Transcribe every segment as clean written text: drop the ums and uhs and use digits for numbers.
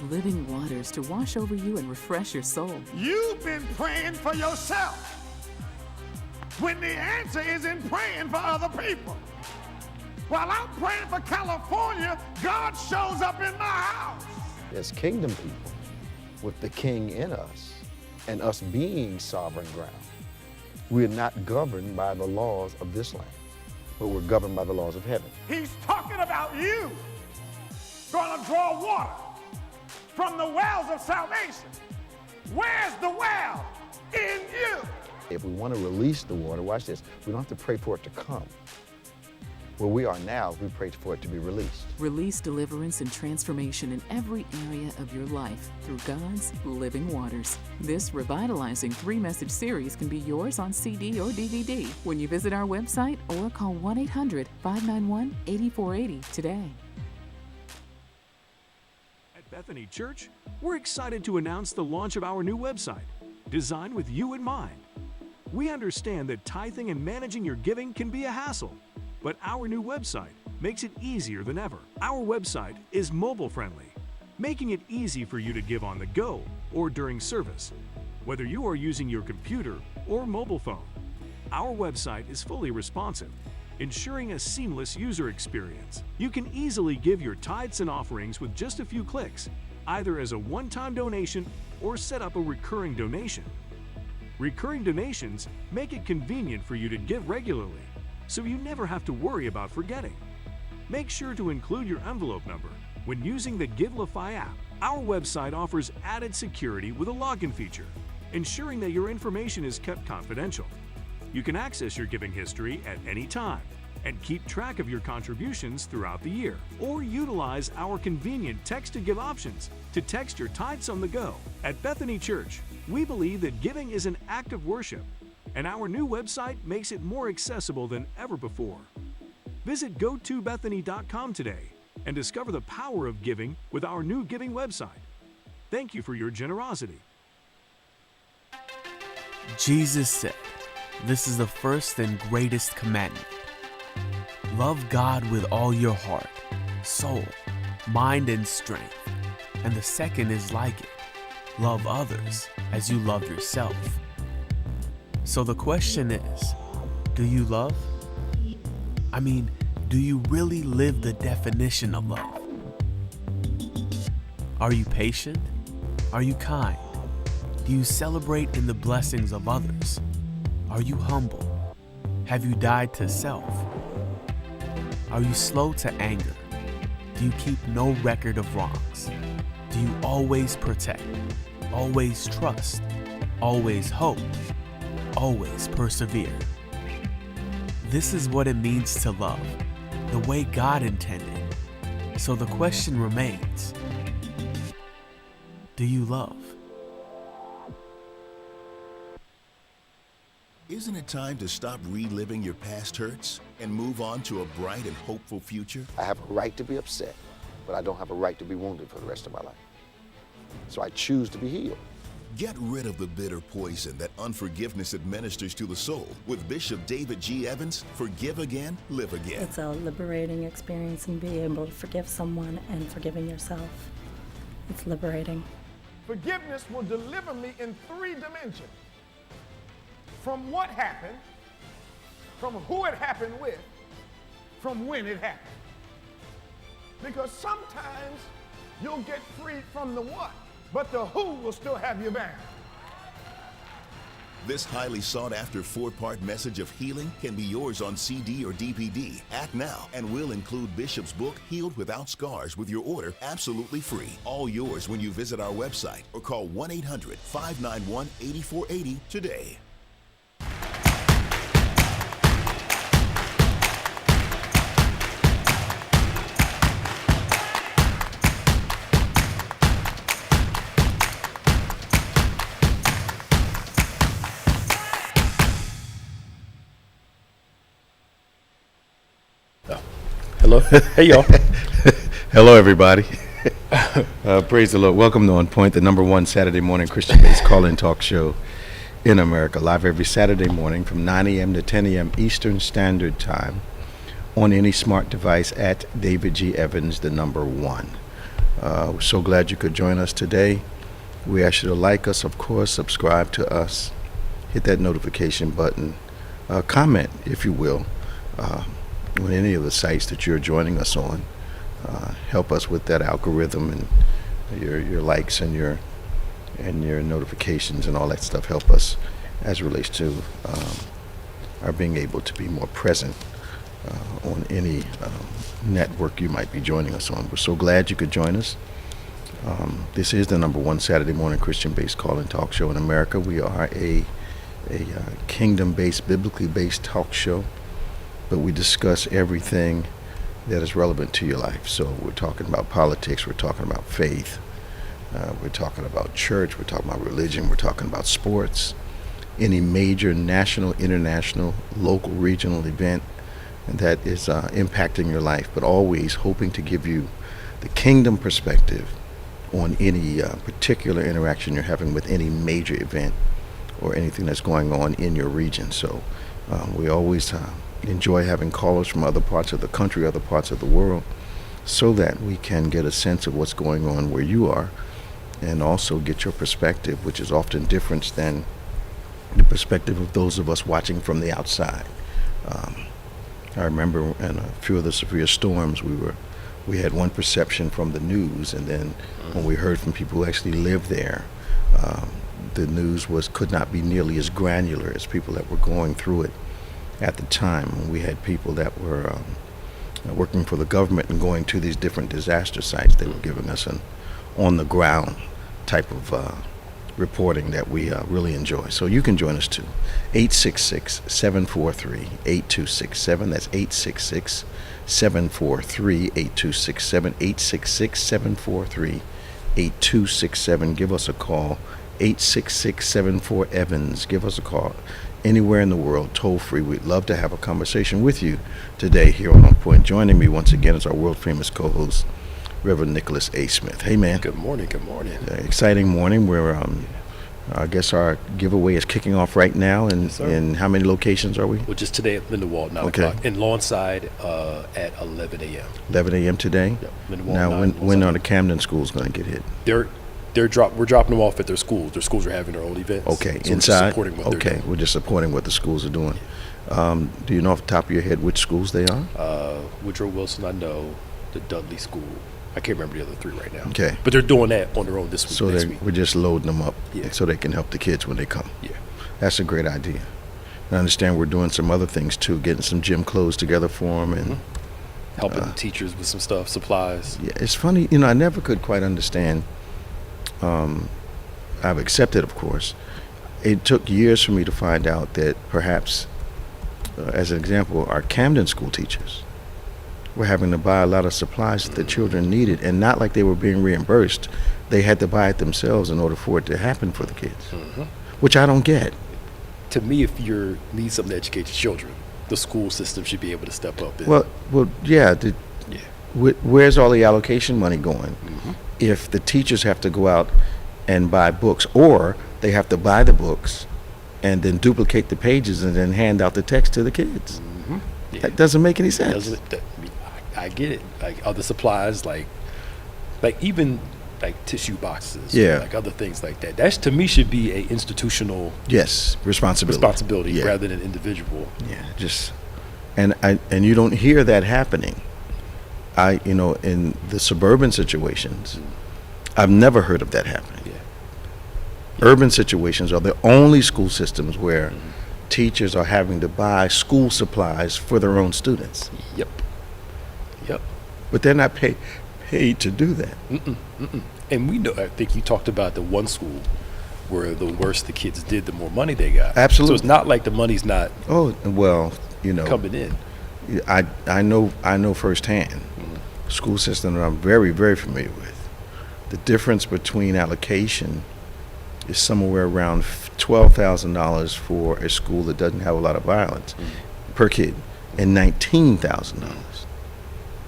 living waters to wash over you and refresh your soul. You've been praying for yourself when the answer is in praying for other people. While I'm praying for California, God shows up in my house. As kingdom people, with the king in us and us being sovereign ground, we're not governed by the laws of this land, but we're governed by the laws of heaven. He's talking about you going to draw water from the wells of salvation. Where's the well? In you. If we want to release the water, watch this, we don't have to pray for it to come. Where we are now, we pray for it to be released. Release deliverance and transformation in every area of your life through God's living waters. This revitalizing 3-message series can be yours on CD or DVD when you visit our website or call 1-800-591-8480 today. At Bethany Church, we're excited to announce the launch of our new website, designed with you in mind. We understand that tithing and managing your giving can be a hassle, but our new website makes it easier than ever. Our website is mobile-friendly, making it easy for you to give on the go or during service, whether you are using your computer or mobile phone. Our website is fully responsive, ensuring a seamless user experience. You can easily give your tithes and offerings with just a few clicks, either as a one-time donation or set up a recurring donation. Recurring donations make it convenient for you to give regularly, so you never have to worry about forgetting. Make sure to include your envelope number when using the Givelify app. Our website offers added security with a login feature, ensuring that your information is kept confidential. You can access your giving history at any time and keep track of your contributions throughout the year, or utilize our convenient text-to-give options to text your tithes on the go. At Bethany Church, we believe that giving is an act of worship, and our new website makes it more accessible than ever before. Visit gotobethany.com today and discover the power of giving with our new giving website. Thank you for your generosity. Jesus said, "This is the first and greatest commandment. Love God with all your heart, soul, mind, and strength. And the second is like it. Love others as you love yourself." So the question is, do you love? I mean, do you really live the definition of love? Are you patient? Are you kind? Do you celebrate in the blessings of others? Are you humble? Have you died to self? Are you slow to anger? Do you keep no record of wrongs? Do you always protect? Always trust? Always hope? Always persevere? This is what it means to love, the way God intended. So the question remains, do you love? Isn't it time to stop reliving your past hurts and move on to a bright and hopeful future? I have a right to be upset, but I don't have a right to be wounded for the rest of my life. So I choose to be healed. Get rid of the bitter poison that unforgiveness administers to the soul with Bishop David G. Evans. Forgive again, live again. It's a liberating experience, and being able to forgive someone and forgiving yourself. It's liberating. Forgiveness will deliver me in 3 dimensions. From what happened, from who it happened with, from when it happened. Because sometimes you'll get free from the what, but the who will still have you bound. This highly sought-after 4-part message of healing can be yours on CD or DVD. Act now, and we'll include Bishop's book, Healed Without Scars, with your order absolutely free. All yours when you visit our website or call 1-800-591-8480 today. Hello. Hey, y'all. Hello, everybody. Praise the Lord. Welcome to On Point, the #1 Saturday morning Christian-based call-in talk show in America, live every Saturday morning from 9 a.m. to 10 a.m. Eastern Standard Time on any smart device at David G. Evans, the #1. We're so glad you could join us today. We ask you to like us, of course, subscribe to us, hit that notification button, comment, if you will, on any of the sites that you're joining us on. Help us with that algorithm, and your likes and your notifications and all that stuff help us as it relates to our being able to be more present on any network you might be joining us on. We're so glad you could join us. This is the number one Saturday morning Christian-based call-in talk show in America. We are a kingdom-based, biblically based talk show, but we discuss everything that is relevant to your life. So we're talking about politics, we're talking about faith, we're talking about church, we're talking about religion, we're talking about sports, any major national, international, local, regional event that is impacting your life, but always hoping to give you the kingdom perspective on any particular interaction you're having with any major event or anything that's going on in your region. So we always enjoy having callers from other parts of the country, other parts of the world, so that we can get a sense of what's going on where you are, and also get your perspective, which is often different than the perspective of those of us watching from the outside. I remember in a few of the severe storms, we had one perception from the news, and then when we heard from people who actually lived there, the news could not be nearly as granular as people that were going through it at the time. We had people that were working for the government and going to these different disaster sites. They were giving us an on-the-ground type of reporting that we really enjoy. So you can join us too. 866-743-8267. That's 866-743-8267. 866-743-8267. Give us a call. 866-74-EVANS. Give us a call. Anywhere in the world, toll free. We'd love to have a conversation with you today here on Point. Joining me once again is our world famous co-host, Reverend Nicholas A. Smith. Hey, man. Good morning. Good morning. Exciting morning. We're I guess our giveaway is kicking off right now. And Yes, in how many locations are we? Well, just today at Lindenwold, 9 Okay. o'clock. In Lawnside at 11 a.m. 11 a.m. today. Yep. Lindenwold, Now, 9, when Lawnside. are the Camden schools going to get hit? We're dropping them off at their schools. Their schools are having their own events. Okay, So inside. We're just supporting what they're doing. We're just supporting what the schools are doing. Do you know off the top of your head which schools they are? Woodrow Wilson, I know. The Dudley School. I can't remember the other three right now. Okay. But they're doing that on their own this week. So next week. we're just loading them up Yeah. so they can help the kids when they come. Yeah. That's a great idea. I understand we're doing some other things too, getting some gym clothes together for them, and Helping the teachers with some stuff, supplies. yeah, it's funny. I never could quite understand. I've accepted, of course. It took years for me to find out that perhaps, as an example, our Camden school teachers were having to buy a lot of supplies that the children needed, and not like they were being reimbursed. They had to buy it themselves in order for it to happen for the kids, which I don't get. To me, if you need something to educate your children, the school system should be able to step up. And, Well, yeah. yeah. Where's all the allocation money going? If the teachers have to go out and buy books, or they have to buy the books and then duplicate the pages and then hand out the text to the kids. Yeah. That doesn't make any sense. I get it. Like other supplies, like even like tissue boxes, Yeah. like other things like that. That's to me should be a institutional Yes, responsibility. Yeah. rather than individual. Yeah, and you don't hear that happening. In the suburban situations, I've never heard of that happening. Yeah. Urban situations are the only school systems where teachers are having to buy school supplies for their own students, Yep. but they're not paid to do that. And we know. I think you talked about the one school where the worse the kids did, the more money they got. Absolutely. So it's not like the money's not Oh, well, coming in. I know firsthand school system that I'm very, very familiar with. The difference between allocation is somewhere around $12,000 for a school that doesn't have a lot of violence per kid, and $19,000.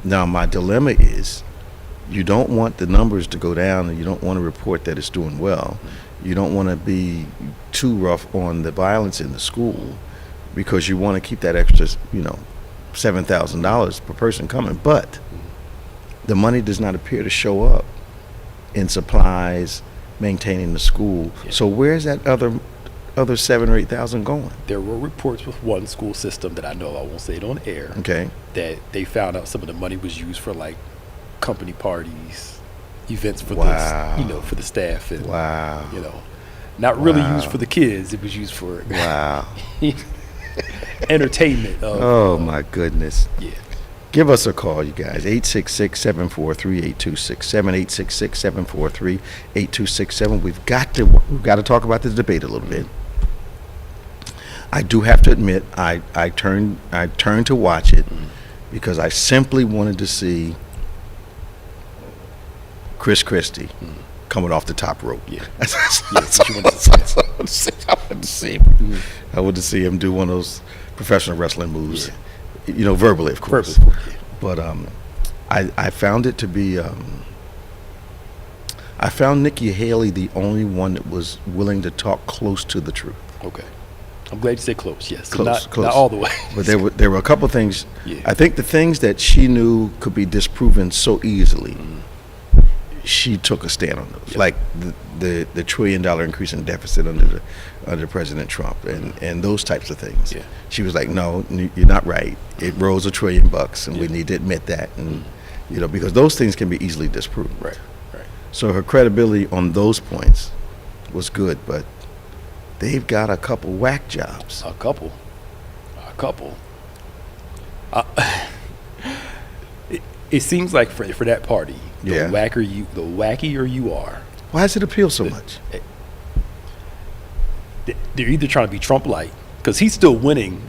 Now, my dilemma is you don't want the numbers to go down, and you don't want to report that it's doing well. You don't want to be too rough on the violence in the school because you want to keep that extra, $7,000 per person coming. But the money does not appear to show up in supplies, maintaining the school. Yeah. So where's that other 7,000 or 8,000 going? There were reports with one school system that I know, I won't say it on air, Okay. that they found out some of the money was used for like company parties, events for Wow. the, for the staff, and Wow. not really Wow. used for the kids. It was used for Wow. entertainment. Oh my goodness. Yeah. Give us a call, you guys. 866-743-8267, 866-743-8267. We've got to talk about this debate a little bit. I do have to admit, I turned to watch it because I simply wanted to see Chris Christie coming off the top rope. Yeah. That's what you wanted to see. I wanted to see him. I wanted to see him do one of those professional wrestling moves. Yeah. Verbally, of course. Verbally, yeah. But I found it to be. I found Nikki Haley the only one that was willing to talk close to the truth. Okay. I'm glad you said close. Yes. Close. Not all the way. But there were a couple things. Yeah. I think the things that she knew could be disproven so easily, she took a stand on those. Yep. Like the $1 trillion increase in deficit under President Trump and those types of things. Yeah. She was like, no, you're not right. It rose $1 trillion, and we need to admit that, and because those things can be easily disproven. Right. So her credibility on those points was good, but they've got a couple whack jobs. A couple. It seems like for that party, the wackier you are. Why does it appeal so much? They're either trying to be Trump-like, because he's still winning.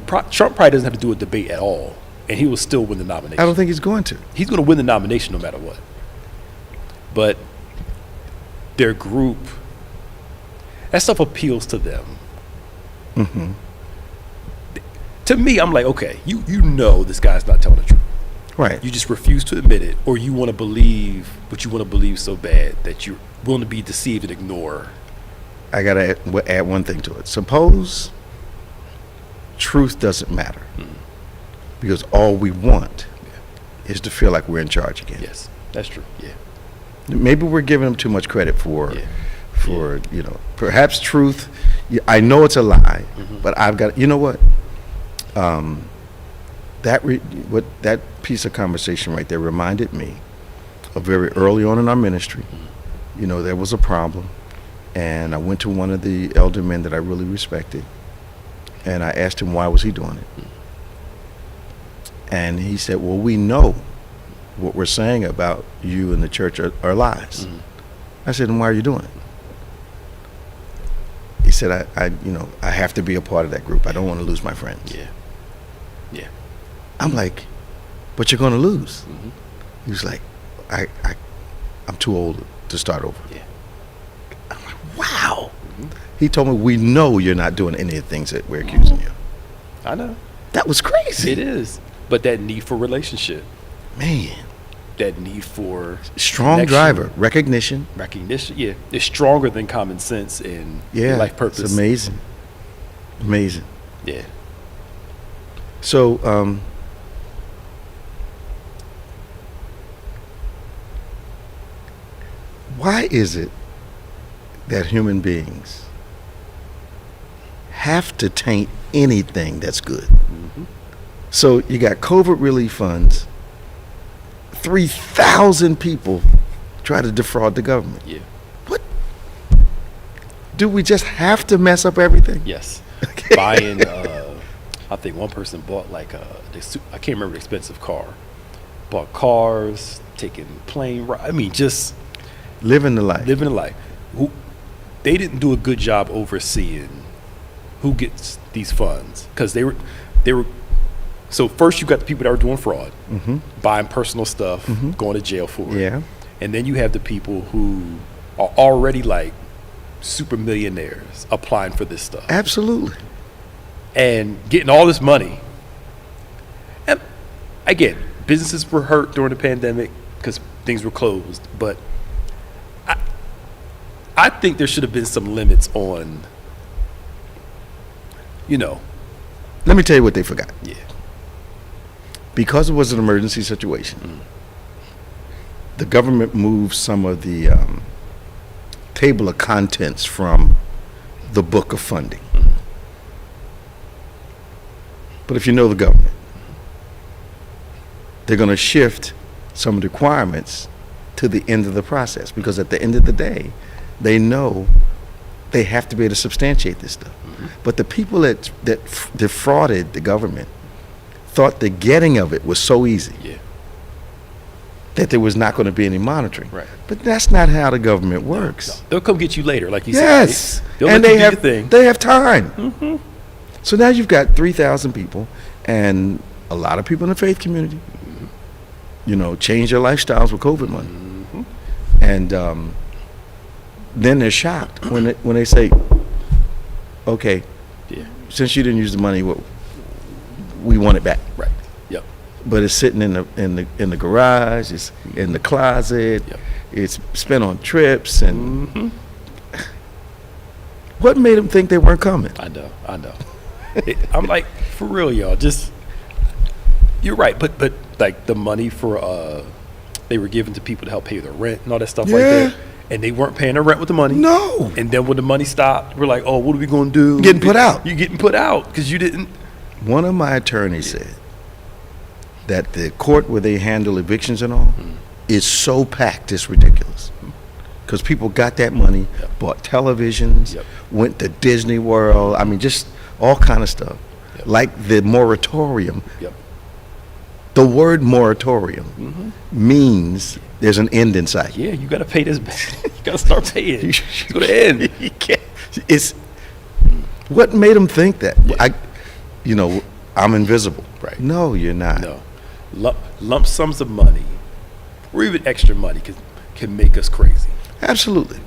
Trump probably doesn't have to do a debate at all, and he will still win the nomination. I don't think he's going to. He's going to win the nomination no matter what. But their group, that stuff appeals to them. Mm-hmm. To me, I'm like, okay, you know this guy's not telling the truth. Right. You just refuse to admit it, or you want to believe what you want to believe so bad that you're willing to be deceived and ignore. I got to add one thing to it. Suppose truth doesn't matter, because all we want is to feel like we're in charge again. Yes, that's true. Yeah. Maybe we're giving them too much credit for perhaps truth. I know it's a lie, but I've got, what? That piece of conversation right there reminded me of very early on in our ministry. There was a problem, and I went to one of the elder men that I really respected, and I asked him why was he doing it. And he said, well, we know what we're saying about you and the church are lies. I said, then why are you doing it? He said, I have to be a part of that group. I don't want to lose my friends. Yeah. I'm like, but you're going to lose. He was like, I'm too old to start over. Yeah. I'm like, wow. He told me, we know you're not doing any of the things that we're accusing you. I know. That was crazy. It is. But that need for relationship. Man. That need for strong connection, driver. Recognition, yeah. It's stronger than common sense and life purpose. It's amazing. Yeah. So, why is it that human beings have to taint anything that's good? So you got COVID relief funds, 3,000 people try to defraud the government. Yeah. What? Do we just have to mess up everything? Yes. Okay. Buying, I think one person bought I can't remember the expensive car. Bought cars, taking plane rides. I mean, just living the life. They didn't do a good job overseeing who gets these funds, because they were. So first you got the people that were doing fraud, buying personal stuff, going to jail for it. Yeah. And then you have the people who are already like super millionaires applying for this stuff. Absolutely. And getting all this money. And again, businesses were hurt during the pandemic because things were closed. But I think there should have been some limits on, Let me tell you what they forgot. Yeah. Because it was an emergency situation, the government moved some of the table of contents from the book of funding. But if you know the government, they're going to shift some of the requirements to the end of the process, because at the end of the day, they know they have to be able to substantiate this stuff. But the people that defrauded the government thought the getting of it was so easy that there was not going to be any monitoring. Right. But that's not how the government works. No. They'll come get you later, like you Yes, said. They'll and let you do your thing. they have time. So now you've got 3,000 people, and a lot of people in the faith community, you know, change their lifestyles with COVID money, and then they're shocked when they say, "Okay, since you didn't use the money, we want it back." Right. Yep. But it's sitting in the garage, it's in the closet, it's spent on trips, and what made them think they weren't coming? I know. I'm like, for real, y'all. Just, you're right, but like the money for they were given to people to help pay their rent and all that stuff like that, and they weren't paying their rent with the money. No. And then when the money stopped, we're like, oh, what are we gonna do? Getting put out. You're getting put out because you didn't. One of my attorneys said that the court where they handle evictions and all is so packed, it's ridiculous. Because people got that money, bought televisions, went to Disney World. I mean, just all kind of stuff. Like the moratorium. The word moratorium means there's an end in sight. Yeah, you got to pay this back. You got to start paying. It's going to end. You can't. It's what made them think that. I'm invisible. Right. No, you're not. No. Lump sums of money, or even extra money, can make us crazy. Absolutely.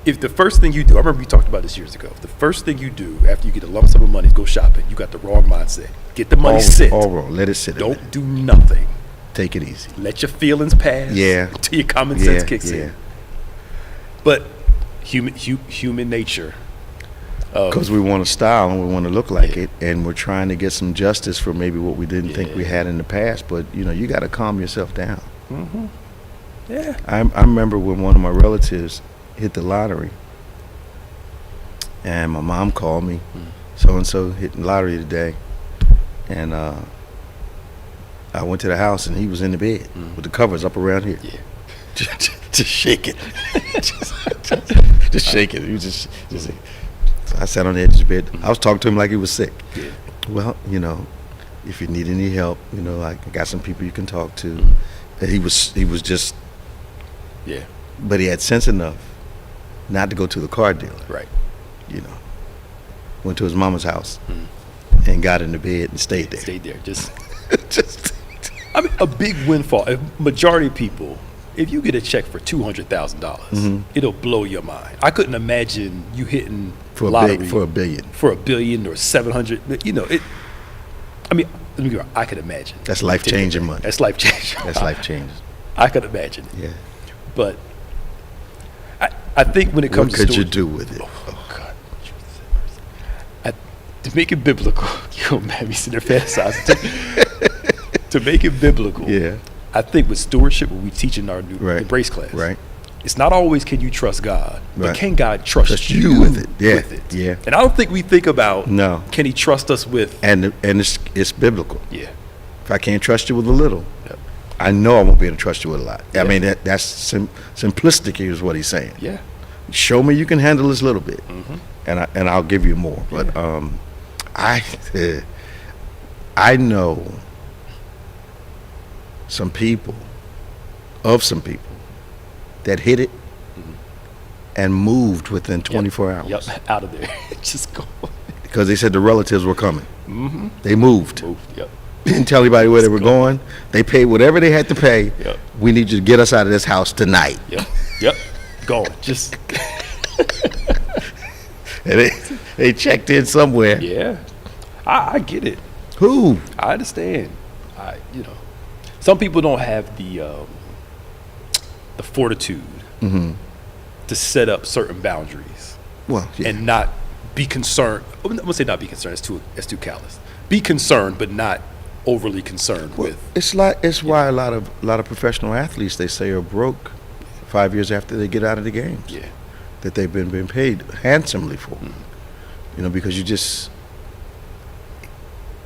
If the first thing you do, I remember you talked about this years ago, if the first thing you do after you get a lump sum of money is go shopping, you got the wrong mindset. Get the money sit. All wrong. Let it sit. Don't do nothing. Take it easy. Let your feelings pass. Till your common sense kicks in. But human nature. Because we want a style and we want to look like it, and we're trying to get some justice for maybe what we didn't think we had in the past. But you got to calm yourself down. Yeah. I remember when one of my relatives hit the lottery, and my mom called me, so and so hit the lottery today, and I went to the house and he was in the bed with the covers up around here. Just shake it. just shake it. He was just so I sat on the edge of the bed. I was talking to him like he was sick. Well, if you need any help, I got some people you can talk to. And he was just but he had sense enough not to go to the car dealer. Right. Went to his mama's house and got in the bed and stayed there. Just I mean, a big windfall. A majority of people, if you get a check for $200,000, it'll blow your mind. I couldn't imagine you hitting lottery for $1 billion or 700. I mean, let me go. I could imagine. That's life-changing money. That's life-changing. That's life-changing. I could imagine. Yeah. But I think when it comes to what could you do with it? Oh God. To make it biblical, you don't have me sitting there fantasizing. To make it biblical, I think with stewardship, what we teach in our new Embrace class, it's not always can you trust God, but can God trust you with it? Yeah. And I don't think we think about can He trust us with, and it's biblical. Yeah. If I can't trust you with a little, I know I won't be able to trust you with a lot. I mean that's simplistic is what he's saying. Yeah. Show me you can handle this little bit, and I'll give you more. But I know some people that hit it and moved within 24 hours. Yep, out of there. Just go. Because they said the relatives were coming. They moved. Yep. Didn't tell anybody where they were going. They paid whatever they had to pay. Yep. We need you to get us out of this house tonight. Yep. Going. Just. And they checked in somewhere. Yeah. I get it. Who? I understand. Some people don't have the fortitude to set up certain boundaries. Well, and not be concerned. I'm gonna say not be concerned. That's too callous. Be concerned, but not overly concerned with. It's why a lot of professional athletes, they say, are broke 5 years after they get out of the games. Yeah. That they've been paid handsomely for. Because you just,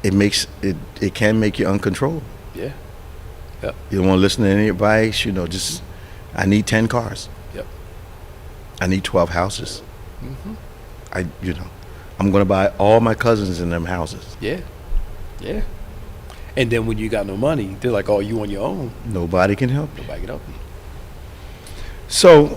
it can make you uncontrollable. Yeah. Yep. You don't want to listen to any advice. Just I need 10 cars. Yep. I need 12 houses. I'm going to buy all my cousins in them houses. Yeah. Yeah. And then when you got no money, they're like, "Oh, you on your own." Nobody can help you. Nobody can help you. So,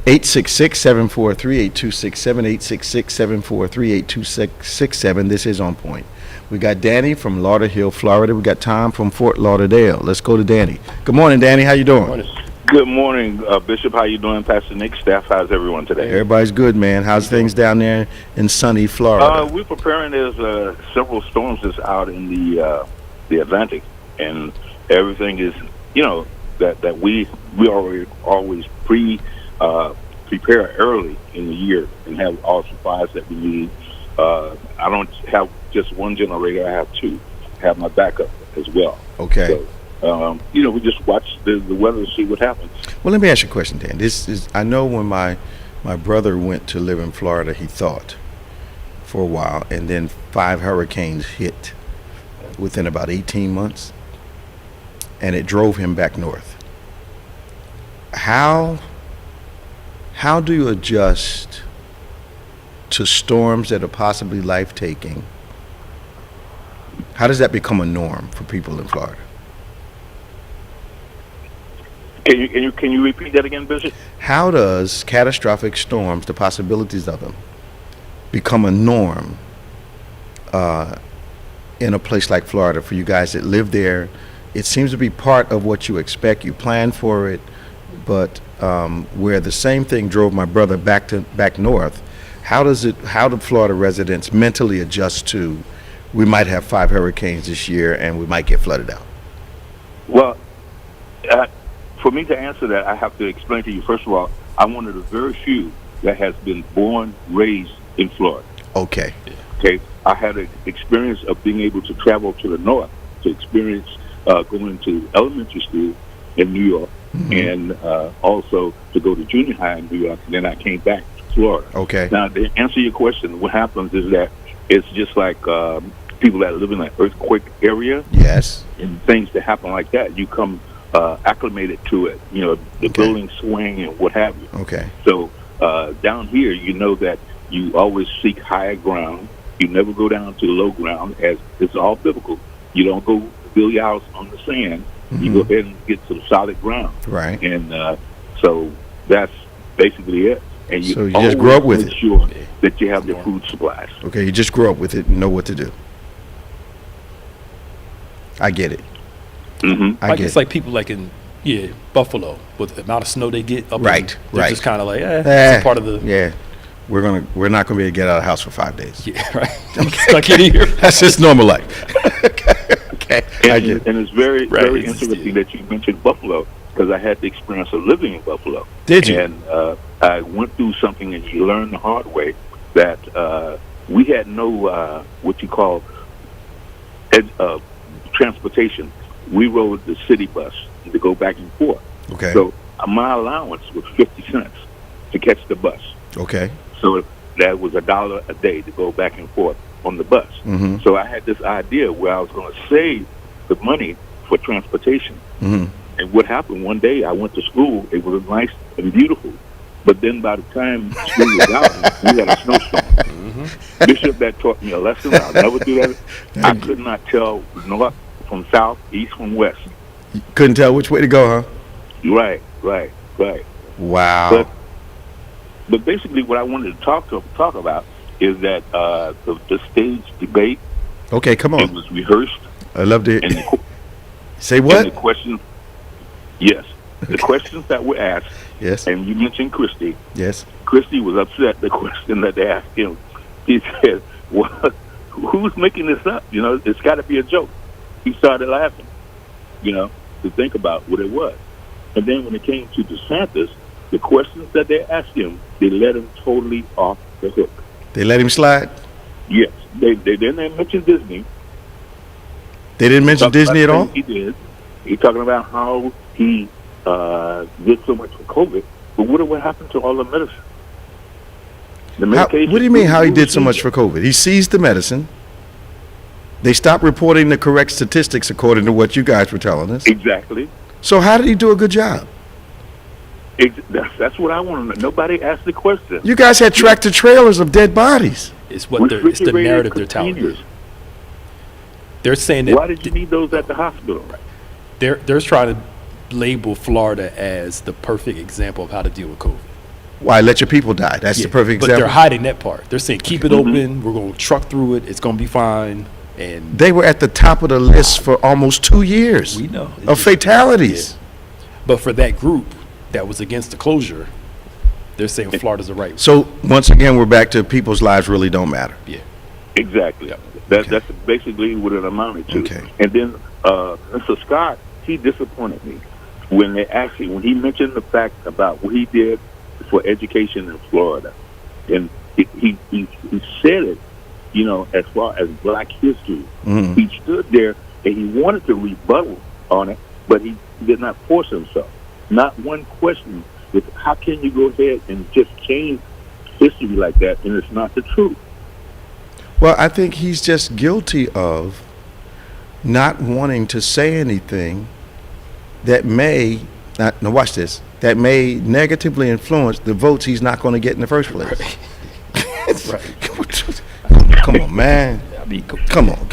866-743-8267, 866-743-8267. This is On Point. We got Danny from Lauderhill, Florida. We got Tom from Fort Lauderdale. Let's go to Danny. Good morning, Danny. How you doing? Good morning, Bishop. How you doing, Pastor Nick? Staff, how's everyone today? Everybody's good, man. How's things down there in sunny Florida? We're preparing. There's several storms that's out in the Atlantic, and everything is, that we always prepare early in the year and have all supplies that we need. I don't have just one generator. I have two. I have my backup as well. Okay. So, we just watch the weather and see what happens. Well, let me ask you a question, Dan. I know when my brother went to live in Florida, he thought for a while, and then 5 hurricanes hit within about 18 months, and it drove him back north. How do you adjust to storms that are possibly life-taking? How does that become a norm for people in Florida? Can you repeat that again, Bishop? How does catastrophic storms, the possibilities of them, become a norm in a place like Florida for you guys that live there? It seems to be part of what you expect. You plan for it, but where the same thing drove my brother back north, how do Florida residents mentally adjust to, we might have 5 hurricanes this year and we might get flooded out? Well, for me to answer that, I have to explain to you, first of all, I'm one of the very few that has been raised in Florida. Okay. Okay. I had an experience of being able to travel to the north to experience going to elementary school in New York, and also to go to junior high in New York, and then I came back to Florida. Okay. Now, to answer your question, what happens is that it's just like people that live in an earthquake area. Yes. And things that happen like that, you come acclimated to it, the buildings swing and what have you. Okay. So down here, that you always seek higher ground. You never go down to low ground, as it's all biblical. You don't go build your house on the sand. You go ahead and get some solid ground. Right. And so that's basically it. And so you just grew up with it. Make sure that you have your food supplies. Okay, you just grew up with it and know what to do. I get it. It's like people like in Buffalo, with the amount of snow they get up. Right. They're just kind of like, it's a part of the. Yeah. We're not gonna be able to get out of the house for 5 days. Yeah, right. I'm stuck in here. That's just normal life. Okay. And it's very interesting that you mentioned Buffalo, because I had the experience of living in Buffalo. Did you? And I went through something, and you learn the hard way that we had no what you call transportation. We rode the city bus to go back and forth. Okay. So my allowance was 50 cents to catch the bus. Okay. So that was $1 a day to go back and forth on the bus. So I had this idea where I was going to save the money for transportation. And what happened one day, I went to school. It was nice and beautiful. But then by the time school was out, we had a snowstorm. Bishop, that taught me a lesson. I'll never do that. I could not tell north from south, east from west. You couldn't tell which way to go, huh? Right. Wow. But basically, what I wanted to talk about is that the stage debate. Okay, come on. It was rehearsed. I loved it. Say what? And the question. Yes, the questions that were asked. Yes. And you mentioned Christy. Yes. Christy was upset. The question that they asked him, he said, "Well, who's making this up? It's got to be a joke." He started laughing. To think about what it was. And then when it came to DeSantis, the questions that they asked him, they let him totally off the hook. They let him slide? Yes. They didn't mention Disney. They didn't mention Disney at all? He did. He's talking about how he did so much for COVID, but what happened to all the medicine? The medication. What do you mean how he did so much for COVID? He seized the medicine. They stopped reporting the correct statistics according to what you guys were telling us. Exactly. So how did he do a good job? That's what I want to know. Nobody asked the question. You guys had tractor trailers of dead bodies. It's it's the narrative they're telling you. They're saying that. Why did you need those at the hospital? They're trying to label Florida as the perfect example of how to deal with COVID. Why let your people die? That's the perfect example. But they're hiding that part. They're saying keep it open. We're going to truck through it. It's going to be fine. And they were at the top of the list for almost 2 years. We know of fatalities. Yeah. But for that group that was against the closure, they're saying Florida's the right. So once again, we're back to people's lives really don't matter. Yeah. Exactly. That's basically what it amounted to. Okay. And then Mr. Scott, he disappointed me when he mentioned the fact about what he did for education in Florida, and he said it, as far as Black history. Mm-hmm. He stood there and he wanted to rebuttal on it, but he did not force himself. Not one question is, how can you go ahead and just change history like that, and it's not the truth? Well, I think he's just guilty of not wanting to say anything that may, now watch this, that may negatively influence the votes he's not going to get in the first place. Right. Come on, man. Come on.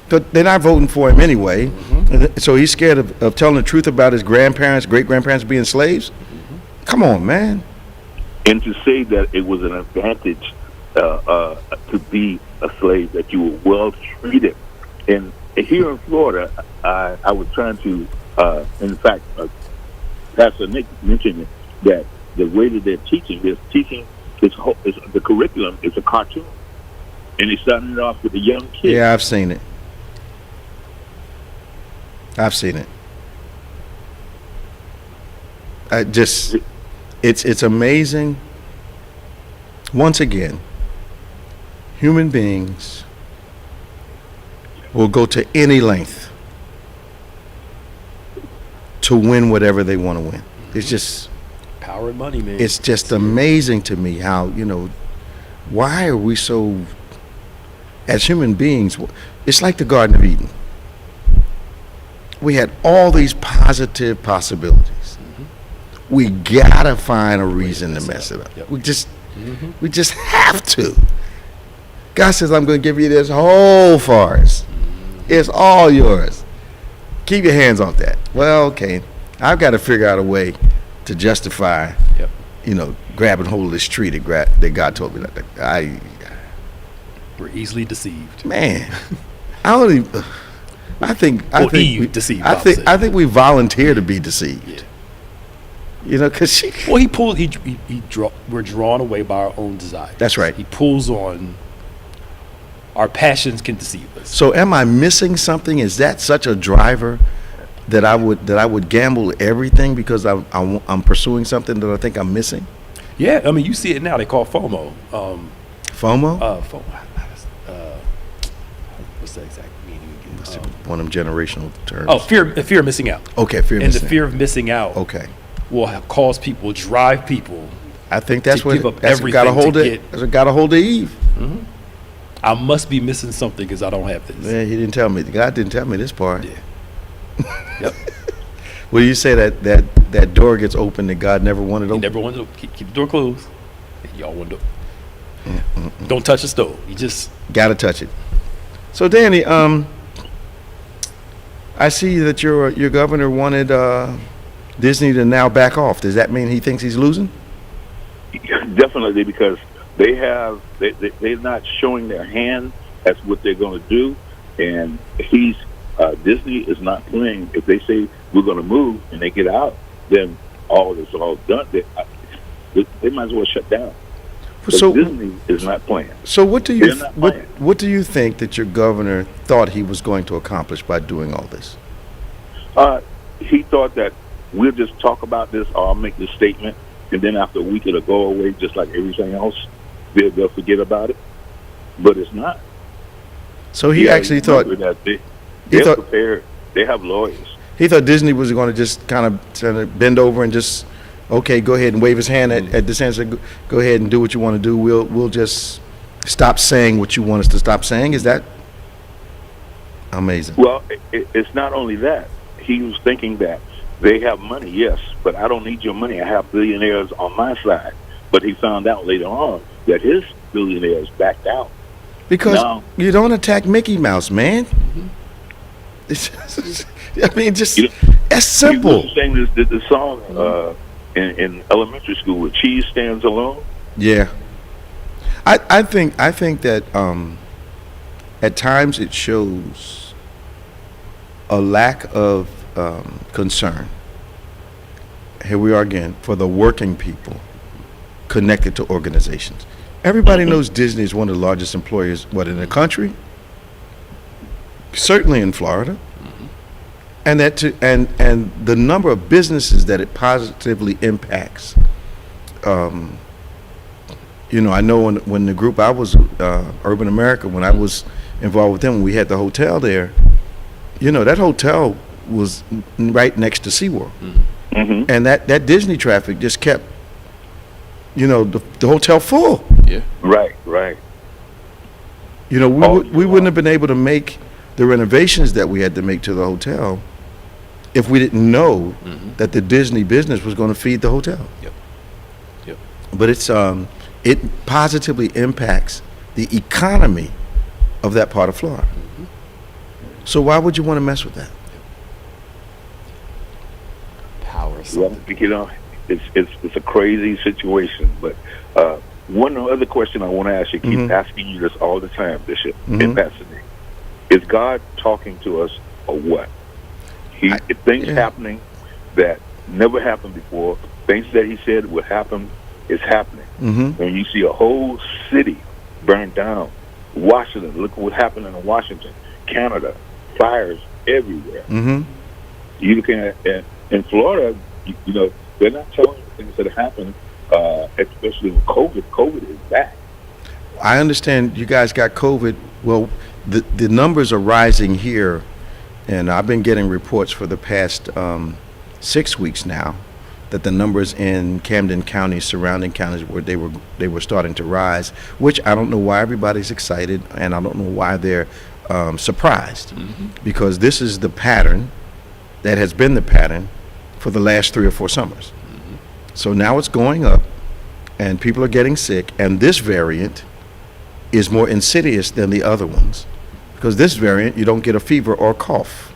They're not voting for him anyway. Mm-hmm. So he's scared of telling the truth about his grandparents, great-grandparents being slaves? Mm-hmm. Come on, man. And to say that it was an advantage to be a slave, that you were well treated. And here in Florida, I was trying to, in fact, Pastor Nick mentioned that the way that they're teaching is the curriculum is a cartoon. And they started it off with the young kids. Yeah, I've seen it. It's amazing. Once again, human beings will go to any length to win whatever they want to win. It's just power and money, man. It's just amazing to me how, why are we so, as human beings, it's like the Garden of Eden. We had all these positive possibilities. Mm-hmm. We gotta find a reason to mess it up. Yep. We just have to. God says, I'm going to give you this whole forest. It's all yours. Keep your hands off that. Well, okay. I've got to figure out a way to justify, grabbing hold of this tree that God told me that. We're easily deceived. Man, I think deceived. I think we volunteer to be deceived. Yeah. Because we're drawn away by our own desire. That's right. He pulls on. Our passions can deceive us. So, am I missing something? Is that such a driver that I would gamble everything because I'm pursuing something that I think I'm missing? Yeah, I mean, you see it now. They call FOMO. FOMO? FOMO. What's the exact meaning again? One of them generational terms. Oh, fear of missing out. Okay, fear of missing out. And the fear of missing out. Okay. Will drive people. I think that's what got a hold of Eve. Mm-hmm. I must be missing something because I don't have this. Man, he didn't tell me. God didn't tell me this part. Yeah. Yep. Well, you say that door gets open that God never wanted open? He never wanted to keep the door closed. Y'all want to. Don't touch the stove. You just got to touch it. So, Danny, I see that your governor wanted Disney to now back off. Does that mean he thinks he's losing? Definitely, because they're not showing their hand as what they're going to do, and Disney is not playing. If they say we're going to move and they get out, then all done. They might as well shut down. So Disney is not playing. So what do you think that your governor thought he was going to accomplish by doing all this? He thought that we'll just talk about this, or I'll make this statement, and then after a week it'll go away just like everything else. They'll forget about it, but it's not. So he actually thought. They're prepared. They have lawyers. He thought Disney was going to just kind of bend over and just, okay, go ahead and wave his hand at DeSantis and go ahead and do what you want to do. We'll just stop saying what you want us to stop saying. Is that amazing? Well, it's not only that. He was thinking that they have money, yes, but I don't need your money. I have billionaires on my side. But he found out later on that his billionaires backed out. Because you don't attack Mickey Mouse, man. I mean, just that's simple. You sang the song in elementary school where cheese stands alone. Yeah, I think that at times it shows a lack of concern. Here we are again for the working people connected to organizations. Everybody knows Disney is one of the largest employers, in the country? Certainly in Florida. And and the number of businesses that it positively impacts. I know when the group I was, Urban America, when I was involved with them, when we had the hotel there, that hotel was right next to SeaWorld. Mm-hmm. And that Disney traffic just kept, the hotel full. Yeah. Right. We wouldn't have been able to make the renovations that we had to make to the hotel if we didn't know that the Disney business was going to feed the hotel. Yep. But it positively impacts the economy of that part of Florida. Mm-hmm. So why would you want to mess with that? Power. Well, it's a crazy situation. But one other question I want to ask you, keep asking you this all the time, Bishop, in Bethany. Is God talking to us or what? Things happening that never happened before, things that he said would happen, is happening. Mm-hmm. When you see a whole city burned down, Washington, look what happened in Washington, Canada, fires everywhere. Mm-hmm. You look at in Florida, they're not telling you things that happen, especially with COVID. COVID is back. I understand you guys got COVID. Well, the numbers are rising here, and I've been getting reports for the past 6 weeks now that the numbers in Camden County, surrounding counties, where they were starting to rise, which I don't know why everybody's excited, and I don't know why they're surprised, because this is the pattern that has been the pattern for the last 3 or 4 summers. So now it's going up, and people are getting sick, and this variant is more insidious than the other ones, because this variant, you don't get a fever or cough,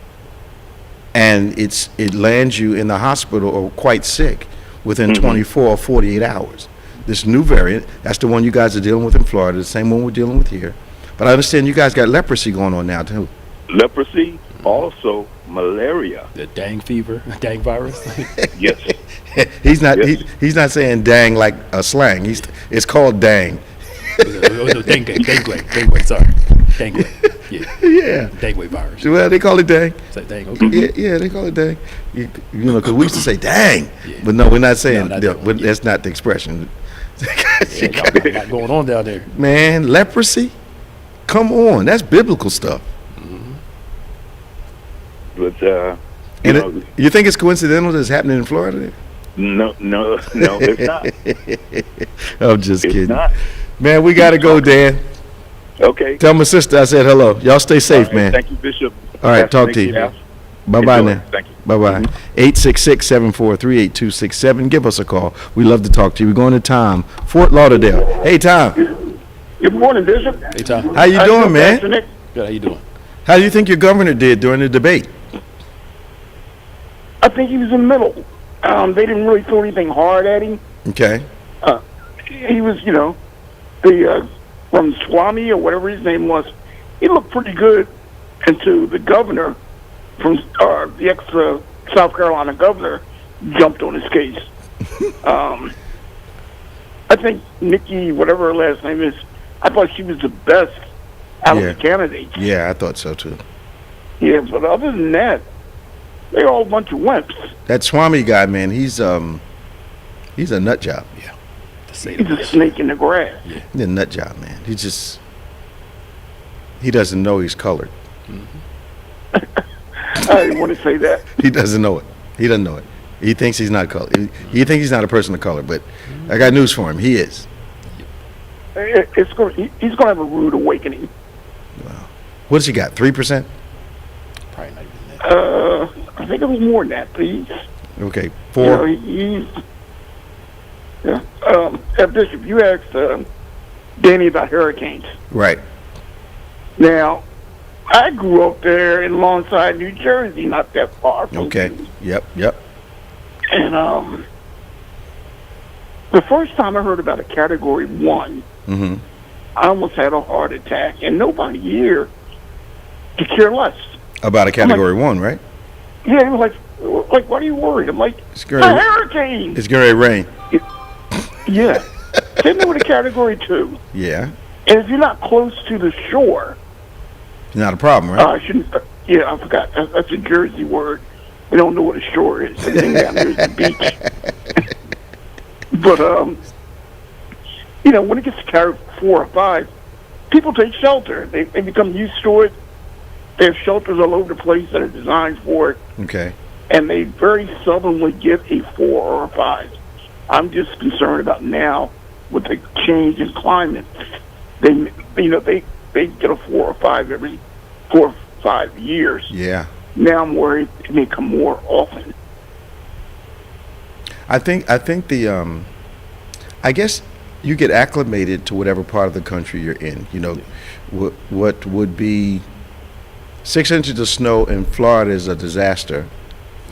and it lands you in the hospital or quite sick within 24 or 48 hours. This new variant, that's the one you guys are dealing with in Florida, the same one we're dealing with here. But I understand you guys got leprosy going on now too. Leprosy, also malaria. The dang fever, dang virus. Yes. He's not saying dang like a slang. It's called dang. Dengue, sorry. Dengue. Yeah. Dengue virus. Well, they call it dang. It's like dang, okay. Yeah, they call it dang. Because we used to say dang. Yeah. But no, we're not saying that's not the expression. Got a lot going on down there. Man, leprosy? Come on. That's biblical stuff. But, you think it's coincidental that it's happening in Florida? No, it's not. I'm just kidding. It's not. Man, we got to go, Dan. Okay. Tell my sister I said hello. Y'all stay safe, man. Thank you, Bishop. All right, talk to you. Bye-bye now. Thank you. Bye-bye. 866-743-8267. Give us a call. We love to talk to you. We're going to Tom, Fort Lauderdale. Hey, Tom. Good morning, Bishop. Hey, Tom. How you doing, man? Good. How you doing? How do you think your governor did during the debate? I think he was in the middle. They didn't really throw anything hard at him. Okay. He was, from Swami or whatever his name was. He looked pretty good until the governor from the ex-South Carolina governor jumped on his case. I think Nikki, whatever her last name is, I thought she was the best out of the candidates. Yeah, I thought so too. Yeah, but other than that, they're all a bunch of wimps. That Swami guy, man, he's a nut job. Yeah. He's a snake in the grass. Yeah. He's a nut job, man. He doesn't know he's colored. I didn't want to say that. He doesn't know it. He doesn't know it. He thinks he's not color. He thinks he's not a person of color, but I got news for him. He is. He's going to have a rude awakening. Wow. What does he got? 3%? Probably not even that. I think it was more than that, please. Okay, 4. Bishop, you asked Danny about hurricanes. Right. Now, I grew up there in Lawnside, New Jersey, not that far from Okay. you. Yep. And the first time I heard about a Category 1, Mm-hmm. I almost had a heart attack, and nobody here could care less. About a Category 1, right? Yeah, it was like, what are you worried? I'm like, It's a gonna hurricane. It's going to rain. Yeah. Same thing with a Category 2. Yeah. And if you're not close to the shore, It's not a problem, right? I shouldn't. Yeah, I forgot. That's a Jersey word. We don't know what a shore is. The thing down there is the beach. But when it gets to Category 4 or 5, people take shelter. They become used to it. They have shelters all over the place that are designed for it. Okay. And they very seldomly get a 4 or a 5. I'm just concerned about now with the change in climate. They get a 4 or 5 every 4 or 5 years. Yeah. Now I'm worried it may come more often. I think I guess you get acclimated to whatever part of the country you're in. You know, what would be 6 inches of snow in Florida is a disaster.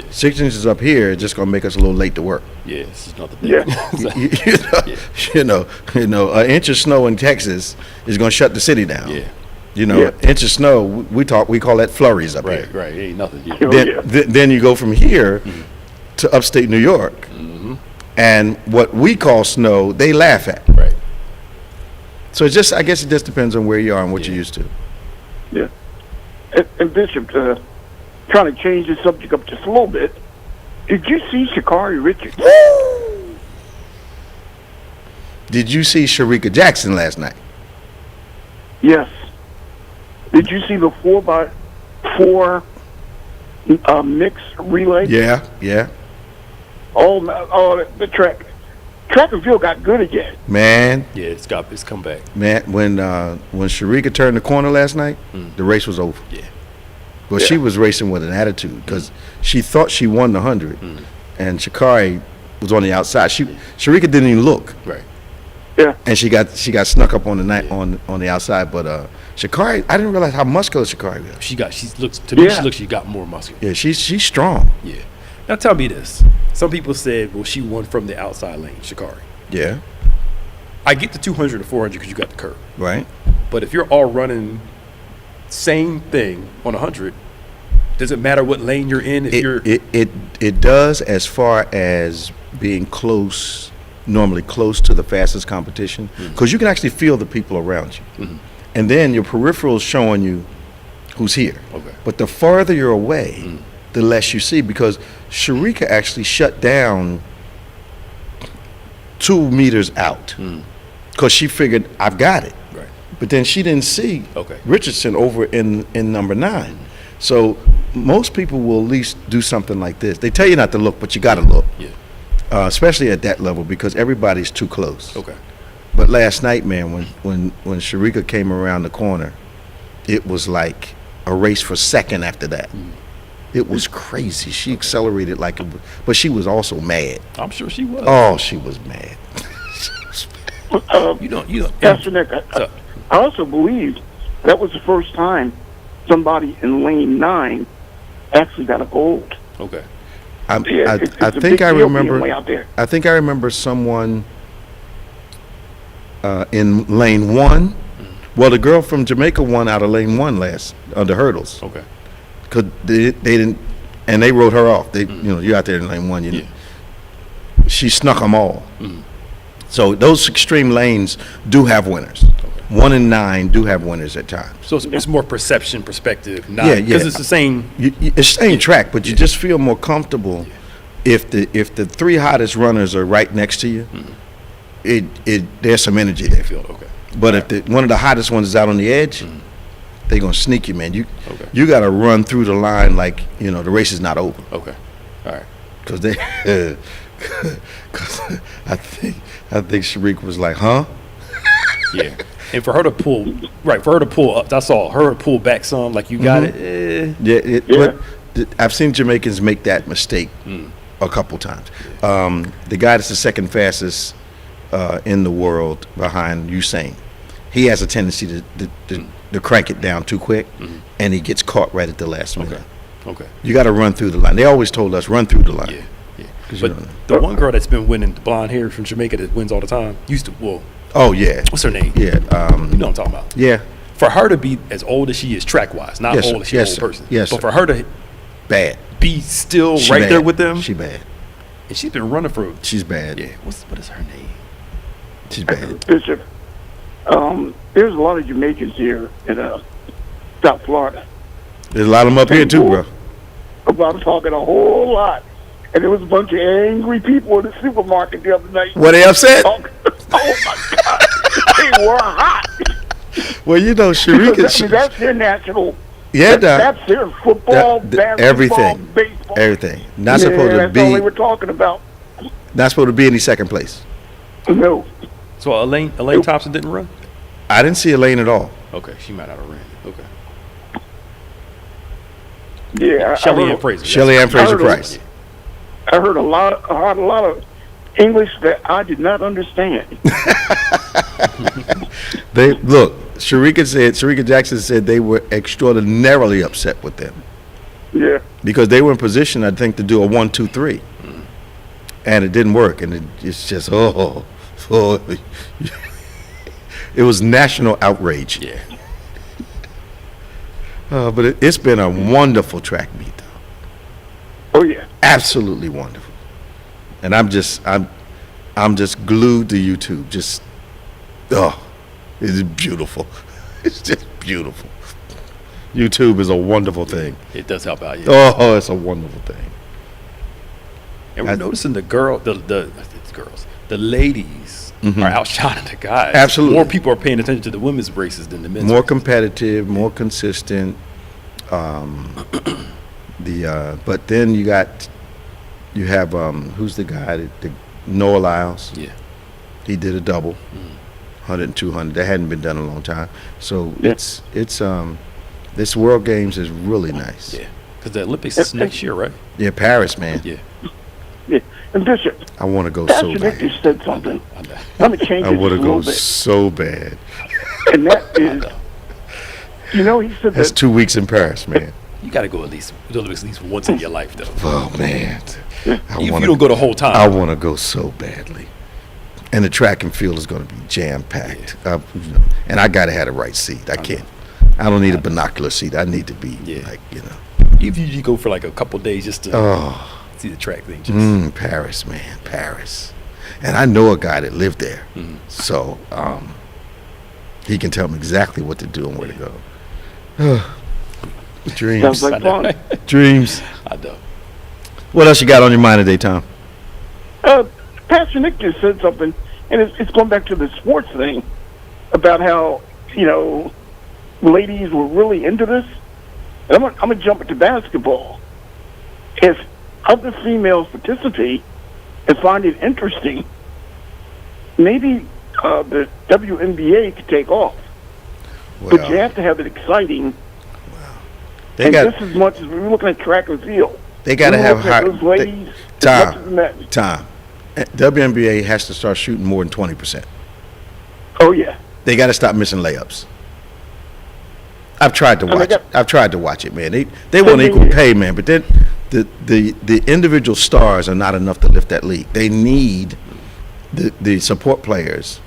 6 inches up here is just gonna make us a little late to work. Yeah, this is not the thing. you know, an inch of snow in Texas is gonna shut the city down. Yeah. You know, inch of snow, we call that flurries up here. Right, ain't nothing. Yeah. Then you go from here to upstate New York, and what we call snow, they laugh at. Right. So I guess it just depends on where you are and what you're used to. Yeah. And Bishop, trying to change the subject up just a little bit, did you see Sha'Carri Richards? Did you see Sharika Jackson last night? Yes. Did you see the 4x4 mixed relay? Yeah. Oh, the track and field got good again. Man. Yeah, it's come back. Man, when Sharika turned the corner last night, the race was over. Yeah. Well, she was racing with an attitude because she thought she won the 100, and Sha'Carri was on the outside. Sharika didn't even look. Right. Yeah. And she got snuck up on the outside, but Sha'Carri, I didn't realize how muscular Sha'Carri was. She got more muscle. Yeah, she's strong. Yeah. Now tell me this. Some people said, well, she won from the outside lane, Sha'Carri. Yeah. I get the 200 or 400 because you got the curve. Right. But if you're all running same thing on 100, does it matter what lane you're in? It does, as far as being normally close to the fastest competition, because you can actually feel the people around you. And then your peripherals showing you who's here. Okay. But the farther you're away, the less you see, because Sharika actually shut down 2 meters out because she figured, I've got it. Right. But then she didn't see Okay. Richardson over in number 9. So most people will at least do something like this. They tell you not to look, but you got to look. Yeah. Especially at that level, because everybody's too close. Okay. But last night, man, when Sharika came around the corner, it was like a race for second after that. It was crazy. She accelerated like it was, but she was also mad. I'm sure she was. Oh, she was mad. You don't. Pastor Nick, I also believe that was the first time somebody in lane 9 actually got a gold. Okay. I think I remember someone in lane 1. Well, the girl from Jamaica won out of lane 1 last on the hurdles. Okay. Cause they didn't, and they wrote her off. You're out there in lane 1. She snuck them all. So those extreme lanes do have winners. 1 and 9 do have winners at times. So it's more perspective, not because it's the same. It's the same track, but you just feel more comfortable if the 3 hottest runners are right next to you. There's some energy there. Okay. But if one of the hottest ones is out on the edge, They're gonna sneak you, man. You got to run through the line like the race is not over. Okay, all right. Because I think Sharik was like, huh? Yeah. And for her to pull up, I saw her pull back some, like you got it. But I've seen Jamaicans make that mistake a couple times. The guy that's the second fastest in the world behind Usain, he has a tendency to crank it down too quick, and he gets caught right at the last minute. Okay. You got to run through the line. They always told us run through the line. Yeah. But the one girl that's been winning, the blonde hair from Jamaica that wins all the time, oh yeah. What's her name? Yeah. You know what I'm talking about? Yeah. For her to be as old as she is track wise, not Yes, old sir. as she is an old person. Yes, but sir. for her to be still She right bad. there with them, She bad. and she's been running for. She's bad. Yeah. What is her name? She's bad. Bishop, there's a lot of Jamaicans here in South Florida. There's a lot of them up here too, bro. I'm talking a whole lot. And there was a bunch of angry people in the supermarket the other night. Were they upset? Oh my God. They were hot. Well, Sharika. That's their national. Yeah, that's their football, basketball, everything, baseball. Everything. Not supposed to that's be. all they were talking about. Not supposed to be any second place. No. So Elaine Thompson didn't run? I didn't see Elaine at all. Okay, she might not have ran. Okay. Yeah. Shelly Ann Fraser. Shelly Ann Fraser Price. I heard a lot of English that I did not understand. Sharika Jackson said they were extraordinarily upset with them. Yeah. Because they were in position, I think, to do a 1-2-3. And it didn't work. And it's just, it was national outrage. Yeah. But it's been a wonderful track meet, though. Oh yeah. Absolutely wonderful. And I'm just glued to YouTube. It's beautiful. It's just beautiful. YouTube is a wonderful thing. It does help out. Yeah. Oh, it's a wonderful thing. And we're noticing the ladies are outshining the guys. Absolutely. More people are paying attention to the women's races than the men's. More races. competitive, more consistent. But then you have who's the guy that Noah Lyles? Yeah. He did a double, 100 and 200. That hadn't been done in a long time. So it's this World Games is really nice. Yeah. Because the Olympics is next year, right? Yeah, Paris, man. Yeah. Yeah. And Bishop, I want to go Pastor so Nick bad. just said something. Let me change I it want just to a go little bit. so bad. And that is, he said That's that 2 weeks in Paris, man. You got to go at least once in your life, though. Oh man, If you don't go the whole time. I want to go so badly. And the track and field is going to be jam packed. And I got to have the right seat. I can't. I don't need a binocular seat. I need to be Even if you go for like a couple days just to see the track thing. Paris, man, Paris. And I know a guy that lived there, so he can tell me exactly what to do and where to go. Dreams. Sounds like fun. Dreams. I know. What else you got on your mind today, Tom? Pastor Nick just said something, and it's going back to the sports thing about how ladies were really into this. And I'm gonna jump into basketball. If other females participate and find it interesting, maybe the WNBA could take off. But you have to have it exciting. Just as much as we're looking at track and field. They got to have high. Those ladies, Time. WNBA has to start shooting more than 20%. Oh yeah. They got to stop missing layups. I've tried to watch it. I've tried to watch it, man. They want equal pay, man. But then the individual stars are not enough to lift that league. They need the support players.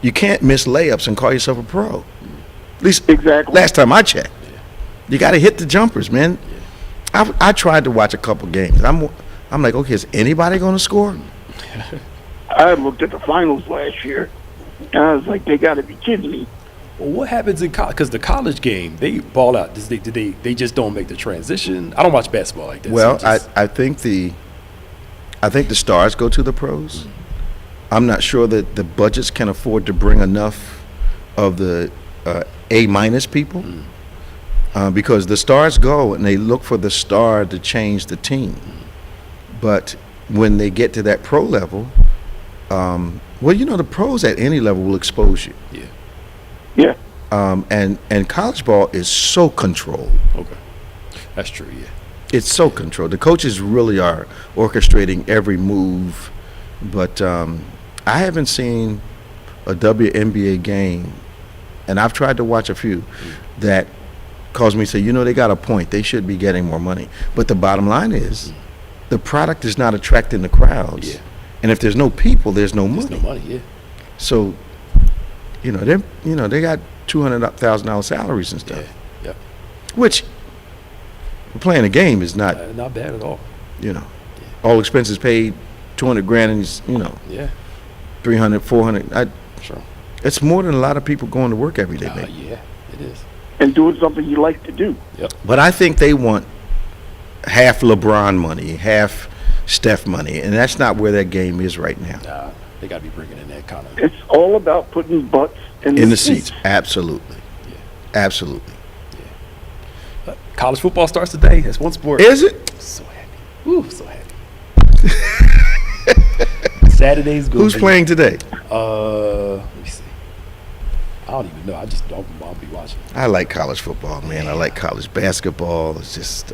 You can't miss layups and call yourself a pro. At least last time I checked. You got to hit the jumpers, man. I tried to watch a couple games. I'm like, okay, is anybody going to score? I looked at the finals last year, and I was like, they got to be kidding me. Well, what happens in college? Because the college game, they ball out. They just don't make the transition. I don't watch basketball like that. Well, I think the stars go to the pros. I'm not sure that the budgets can afford to bring enough of the A- people. because the stars go and they look for the star to change the team. But when they get to that pro level, the pros at any level will expose you. Yeah. And college ball is so controlled. Okay. That's true, yeah. It's so controlled. The coaches really are orchestrating every move. But I haven't seen a WNBA game, and I've tried to watch a few, that cause me to say, they got a point. They should be getting more money. But the bottom line is, the product is not attracting the crowds. Yeah. And if there's no people, there's no money. There's no money, yeah. So, they got $200,000 salaries and stuff. Yeah. Which, playing a game is not bad at all. All expenses paid, $200,000, and Yeah. 300, 400. Sure. It's more than a lot of people going to work every day, man. Yeah, it is. And doing something you like to do. Yep. But I think they want half LeBron money, half Steph money, and that's not where that game is right now. Nah, they got to be bringing in that kind of. It's all about putting butts in the seats. Absolutely. Yeah. Absolutely. Yeah. College football starts today. That's one sport. Is it? I'm so happy. Ooh, so happy. Saturday's good. Who's playing today? Let me see. I don't even know. I'll be watching. I like college football, man. I like college basketball. It's just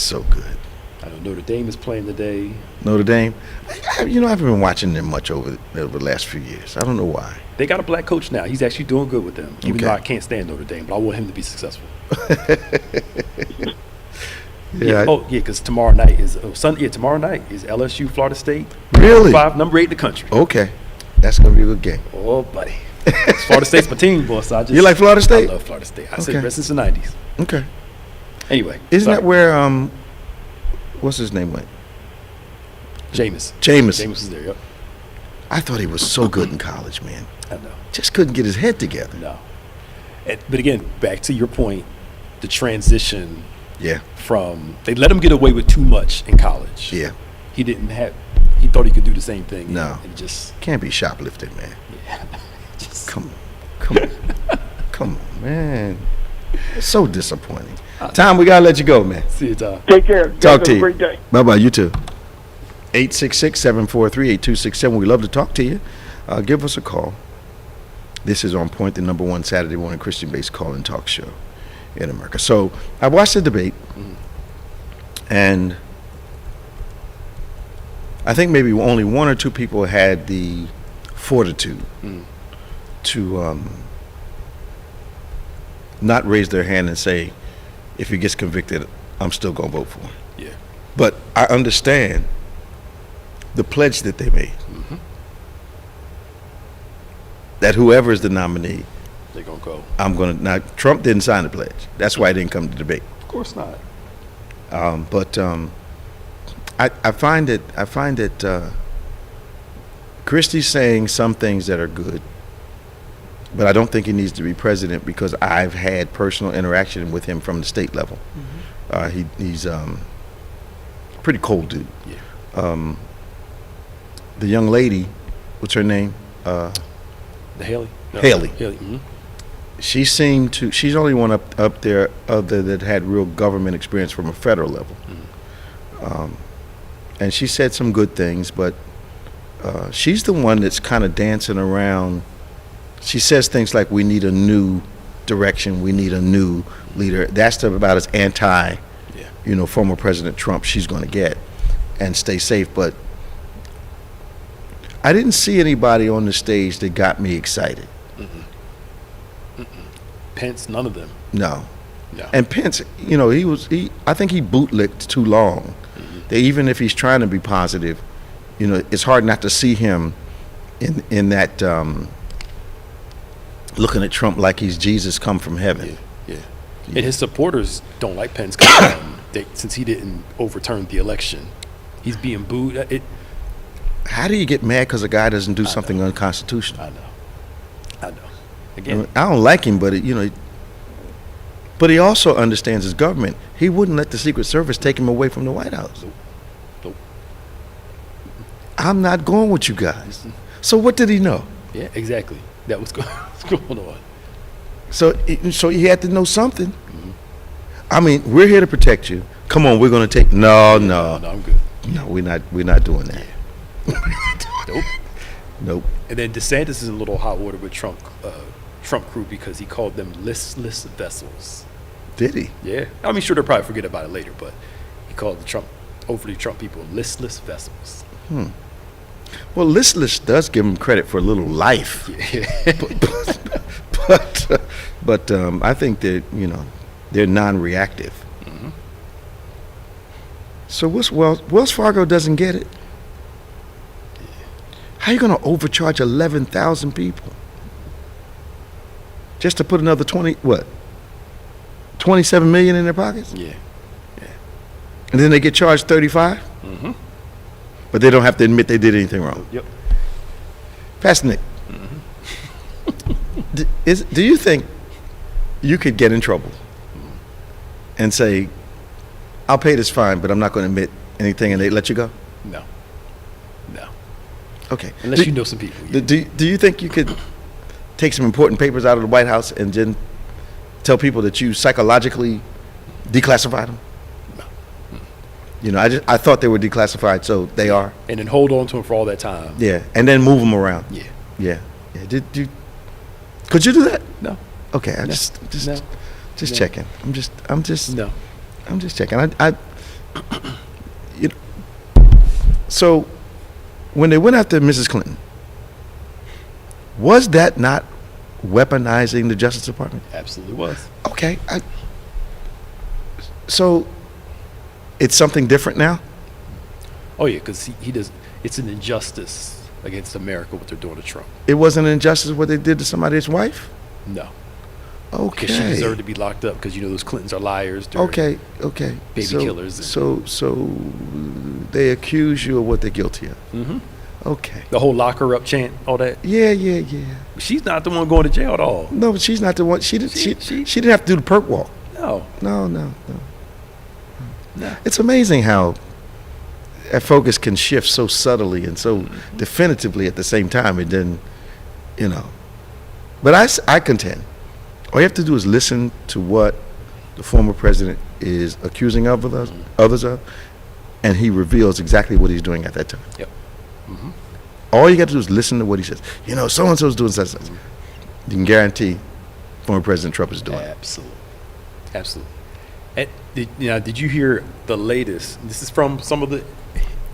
so good. I know Notre Dame is playing today. Notre Dame? I haven't been watching them much over the last few years. I don't know why. They got a black coach now. He's actually doing good with them. Even Okay. though I can't stand Notre Dame, but I want him to be successful. Yeah. Because tomorrow night is tomorrow night is LSU Florida State. Really? Number 8 in the country. Okay. That's going to be a good game. Oh, buddy. Florida State's my team, boy. So You like Florida State? I love Florida State. I Okay. said since the 90s. Okay. Anyway. Isn't that where, what's his name went? Jameis. Jameis. Jameis is there, yep. I thought he was so good in college, man. I know. Just couldn't get his head together. No. But again, back to your point, the transition Yeah. from they let him get away with too much in college. Yeah. He thought he could do the same thing. No. And just Can't be shoplifting, man. yeah. Just Come on. Come on, man. It's so disappointing. Tom, we got to let you go, man. see you, Tom. Take care. You guys Talk have to a you. great day. Bye-bye. You too. 866-743-8267. We'd love to talk to you. Give us a call. This is On Point, the number one Saturday morning Christian-based call-in talk show in America. So I watched the debate, and I think maybe only one or two people had the fortitude to not raise their hand and say, if he gets convicted, I'm still going to vote for him. Yeah. But I understand the pledge that they made. That whoever is the nominee, They're gonna go. I'm going to. Now, Trump didn't sign the pledge. That's why he didn't come to debate. Of course not. But I find that Christie's saying some things that are good, but I don't think he needs to be president because I've had personal interaction with him from the state level. He's a pretty cold dude. Yeah. The young lady, what's her name? The Haley. No, Haley. Haley. She's the only one up there that had real government experience from a federal level. And she said some good things, but she's the one that's kind of dancing around. She says things like, we need a new direction, we need a new leader. That's about as anti, former President Trump she's going to get and stay safe. But I didn't see anybody on the stage that got me excited. Pence, none of them. No. No. And Pence, I think he bootlicked too long. That even if he's trying to be positive, it's hard not to see him in that looking at Trump like he's Jesus come from heaven. Yeah. And his supporters don't like Pence since he didn't overturn the election. He's being booed. How do you get mad because a guy doesn't do something unconstitutional? I know. Again, I don't like him, but but he also understands his government. He wouldn't let the Secret Service take him away from the White House. Nope. I'm not going with you guys. So what did he know? Yeah, exactly. That was going on. So he had to know something. I mean, we're here to protect you. Come on, we're going to take. No, I'm good. No, we're not doing that. Nope. And then DeSantis is in a little hot water with Trump crew because he called them listless vessels. Did he? Yeah. I mean, sure, they'll probably forget about it later, but he called the overly Trump people listless vessels. Well, listless does give him credit for a little life. Yeah. but I think that, they're non-reactive. So Wells Fargo doesn't get it. How are you going to overcharge 11,000 people just to put another 27 million in their pockets? Yeah. And then they get charged 35? But they don't have to admit they did anything wrong. Yep. Pastor Nick, do you think you could get in trouble and say, I'll pay this fine, but I'm not going to admit anything, and they let you go? No. Okay. Unless you know some people. Yeah. Do you think you could take some important papers out of the White House and then tell people that you psychologically declassified them? No. I thought they were declassified, so they are. And then hold on to them for all that time. Yeah, and then move them around. Yeah. Could you do that? No. Okay, just checking. I'm just checking. So when they went after Mrs. Clinton, was that not weaponizing the Justice Department? Absolutely was. Okay. So it's something different now? Oh yeah, because he does. It's an injustice against America what they're doing to Trump. It wasn't an injustice what they did to somebody's wife? No. Okay. Because she deserved to be locked up because those Clintons are liars. Okay. Baby killers. So they accuse you of what they're guilty of. Okay. The whole lock her up chant, all that. Yeah. She's not the one going to jail at all. No, but she's not the one. She didn't have to do the perk walk. No. It's amazing how that focus can shift so subtly and so definitively at the same time. And then, But I contend, all you have to do is listen to what the former president is accusing others of, and he reveals exactly what he's doing at that time. Yep. All you got to do is listen to what he says. So-and-so's doing such. You can guarantee former President Trump is doing it. Absolutely. And did you hear the latest? This is from some of the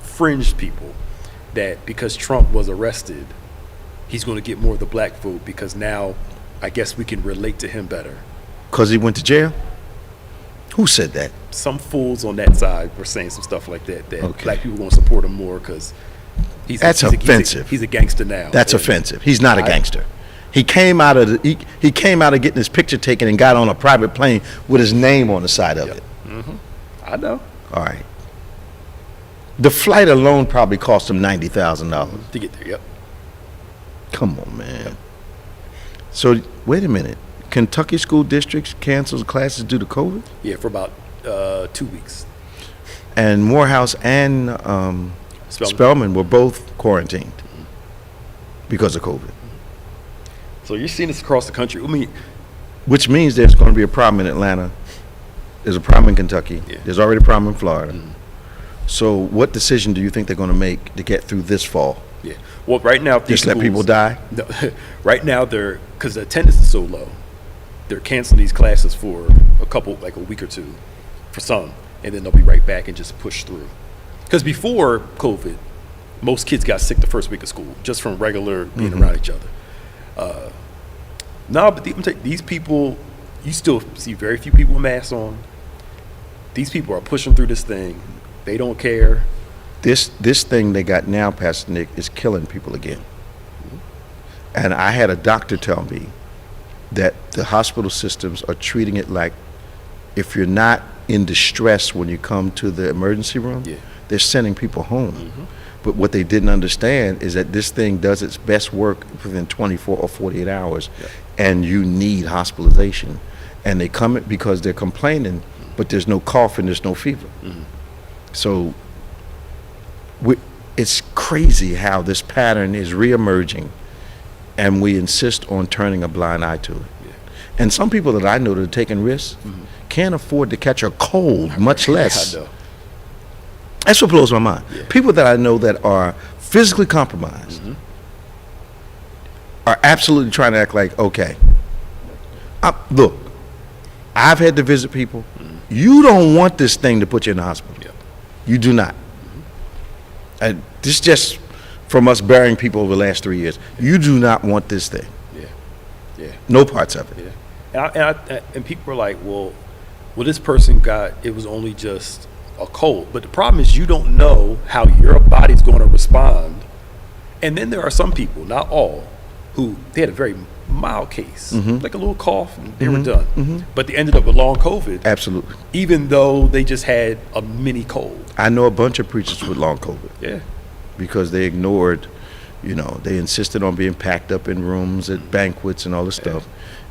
fringe people that because Trump was arrested, he's going to get more of the black vote because now I guess we can relate to him better. Because he went to jail? Who said that? Some fools on that side were saying some stuff like that black people are going to support him more because he's offensive. He's a gangster now. That's offensive. He's not a gangster. He came out of he came out of getting his picture taken and got on a private plane with his name on the side of it. I know. All right. The flight alone probably cost him $90,000 to get there. Yep. Come on, man. Yep. So wait a minute. Kentucky school districts cancels classes due to COVID? Yeah, for about 2 weeks. And Morehouse and Spelman were both quarantined because of COVID. So you're seeing this across the country. Which means there's going to be a problem in Atlanta. There's a problem in Kentucky. Yeah. There's already a problem in Florida. So what decision do you think they're going to make to get through this fall? Yeah. Well, right now, just let people die? No, right now, because the attendance is so low, they're canceling these classes for a week or two for some, and then they'll be right back and just push through. Because before COVID, most kids got sick the first week of school just from regular being around each other. But these people, you still see very few people with masks on. These people are pushing through this thing. They don't care. This thing they got now, Pastor Nick, is killing people again. And I had a doctor tell me that the hospital systems are treating it like if you're not in distress when you come to the emergency room, they're sending people home. But what they didn't understand is that this thing does its best work within 24 or 48 hours, and you need hospitalization. And they come because they're complaining, but there's no cough and there's no fever. So it's crazy how this pattern is reemerging, and we insist on turning a blind eye to it. And some people that I know that are taking risks can't afford to catch a cold, much less. I know. That's what blows my mind. Yeah. People that I know that are physically compromised are absolutely trying to act like, okay, look, I've had to visit people. You don't want this thing to put you in the hospital. Yeah. You do not. And this is just from us burying people over the last 3 years. You do not want this thing. Yeah. Yeah. No parts of it. Yeah. And people are like, well, this person it was only just a cold. But the problem is you don't know how your body's going to respond. And then there are some people, not all, who they had a very mild case, like a little cough, and they were done. But they ended up with long COVID. Absolutely. Even though they just had a mini cold. I know a bunch of preachers with long COVID. Yeah. Because they ignored, they insisted on being packed up in rooms at banquets and all this stuff.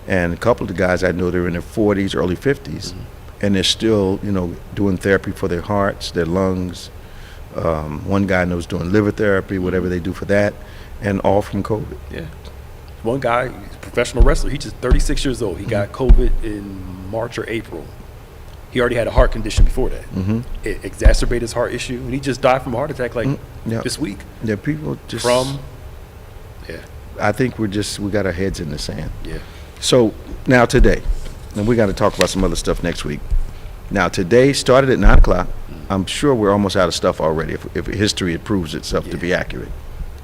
And a couple of the guys I know, they're in their 40s, early 50s, and they're still, doing therapy for their hearts, their lungs. One guy I know is doing liver therapy, whatever they do for that, and all from COVID. Yeah. One guy, he's a professional wrestler, he's just 36 years old. He got COVID in March or April. He already had a heart condition before that. It exacerbated his heart issue, and he just died from a heart attack this week. Yeah, people just... I think we got our heads in the sand. Yeah. So, now today, and we got to talk about some other stuff next week. Now, today started at 9 o'clock. I'm sure we're almost out of stuff already if history proves itself to be accurate.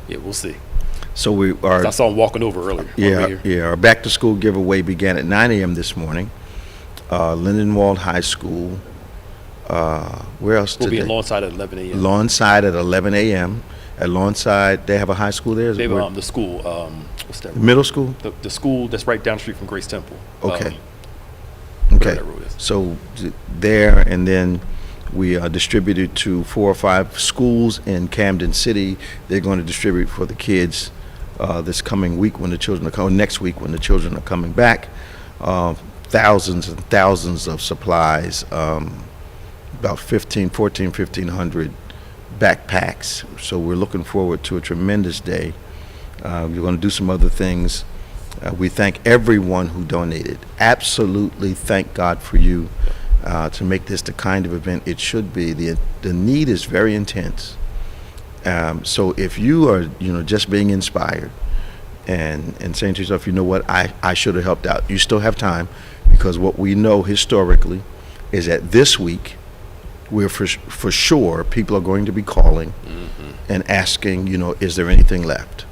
Yeah, we'll see. So we are... I saw him walking over earlier. Our back-to-school giveaway began at 9 a.m. this morning. Lindenwold High School. Where else We'll today? be at Lawnside at 11 a.m. Lawnside at 11 a.m. At Lawnside, they have a high school there? They have the school. What's that road? Middle school? The school that's right down the street from Grace Temple. Okay. Okay. That road is. So there, and then we distributed to 4 or 5 schools in Camden City. They're going to distribute for the kids this coming week when the children are coming, next week when the children are coming back. Thousands and thousands of supplies, about 1,500 backpacks. So we're looking forward to a tremendous day. We're going to do some other things. We thank everyone who donated. Absolutely thank God for you to make this the kind of event it should be. The need is very intense. So if you are, just being inspired and saying to yourself, you know what, I should have helped out. You still have time, because what we know historically is that this week, we're for sure people are going to be calling and asking, is there anything left?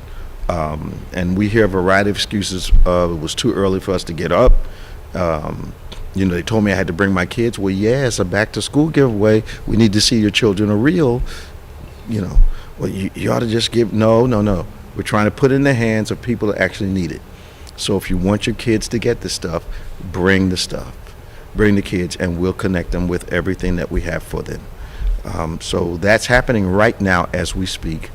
And we hear a variety of excuses. It was too early for us to get up. They told me I had to bring my kids. Well, yeah, it's a back to school giveaway. We need to see your children are real. Well, you ought to just give. No. We're trying to put it in the hands of people that actually need it. So if you want your kids to get this stuff, bring the stuff. Bring the kids, and we'll connect them with everything that we have for them. So that's happening right now as we speak,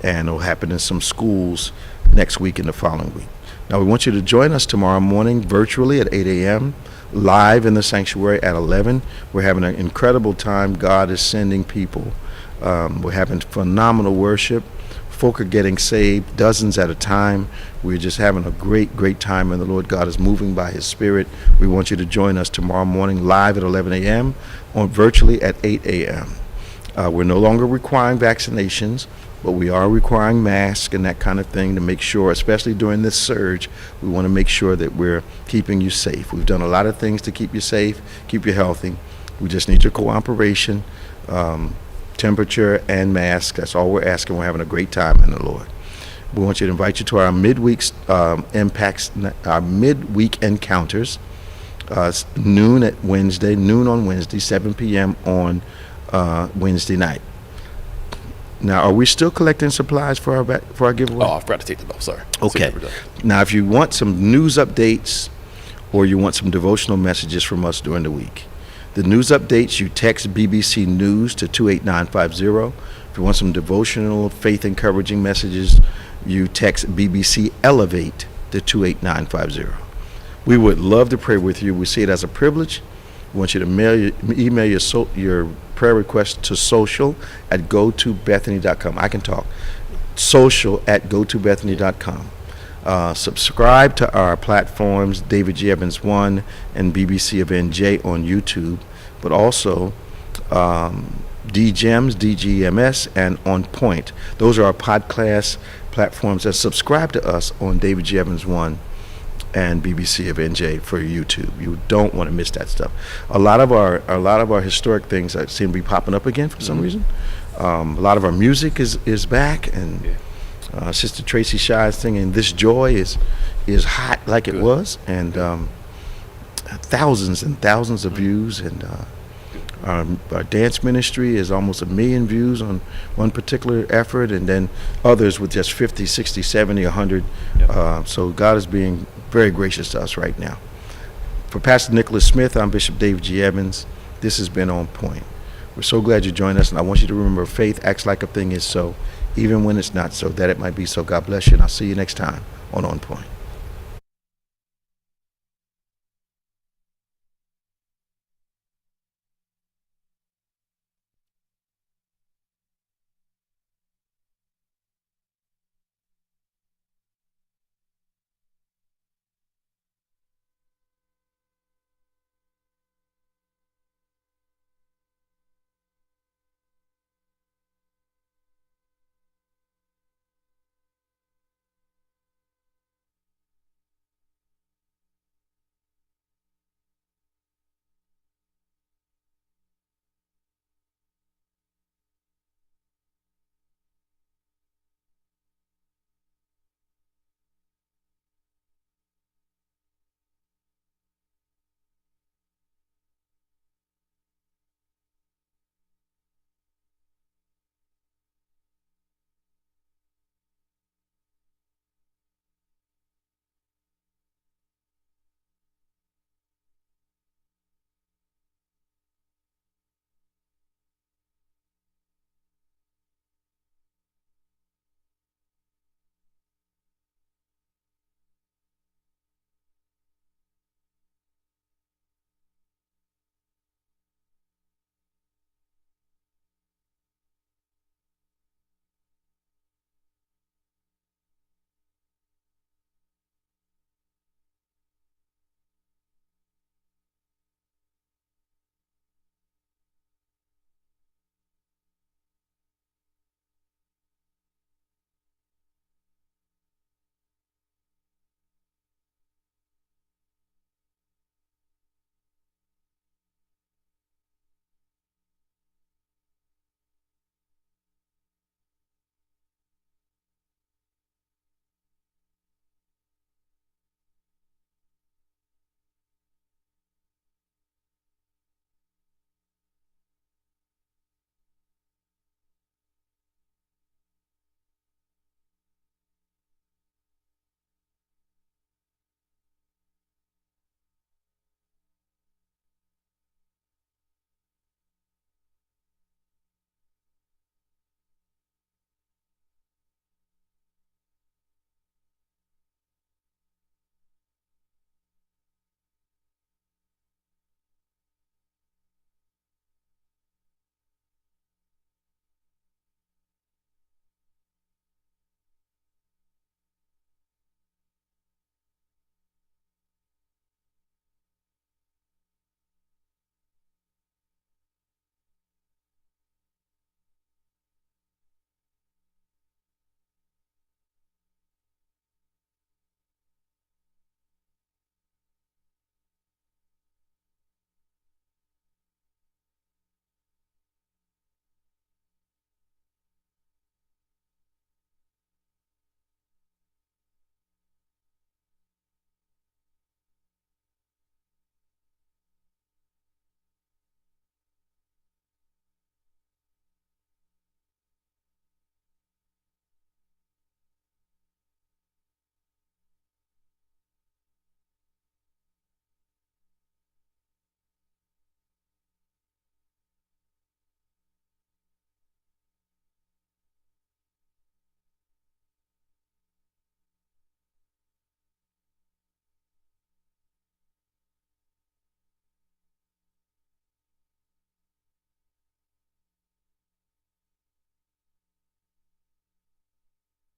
and it'll happen in some schools next week and the following week. Now, we want you to join us tomorrow morning virtually at 8 a.m., live in the sanctuary at 11. We're having an incredible time. God is sending people. We're having phenomenal worship. Folk are getting saved, dozens at a time. We're just having a great, great time, and the Lord God is moving by His Spirit. We want you to join us tomorrow morning live at 11 a.m. or virtually at 8 a.m. We're no longer requiring vaccinations, but we are requiring masks and that kind of thing to make sure, especially during this surge, we want to make sure that we're keeping you safe. We've done a lot of things to keep you safe, keep you healthy. We just need your cooperation. Temperature and mask. That's all we're asking. We're having a great time in the Lord. We want you to invite you to our midweek encounters. Noon on Wednesday, 7 p.m. on Wednesday night. Now, are we still collecting supplies for our giveaway? Oh, I forgot to take them off. Sorry. Okay. Now, if you want some news updates or you want some devotional messages from us during the week, the news updates, you text BBC News to 28950. If you want some devotional, faith-encouraging messages, you text BBC Elevate to 28950. We would love to pray with you. We see it as a privilege. We want you to email your prayer request to social@gotobethany.com. I can talk. social@gotobethany.com. Subscribe to our platforms, David G. Evans 1 and BBC of NJ on YouTube, but also DGEMS, DGMS, and On Point. Those are our podcast platforms that subscribe to us on David G. Evans 1 and BBC of NJ for YouTube. You don't want to miss that stuff. A lot of our historic things that seem to be popping up again for some reason. A lot of our music is back, and Sister Tracy Shy's singing "This Joy" is hot like it was, and thousands and thousands of views, and our dance ministry is almost 1 million views on one particular effort, and then others with just 50, 60, 70, 100. So God is being very gracious to us right now. For Pastor Nicholas Smith, I'm Bishop David G. Evans. This has been On Point. We're so glad you joined us, and I want you to remember, faith acts like a thing is so, even when it's not so, that it might be so. God bless you, and I'll see you next time on Point.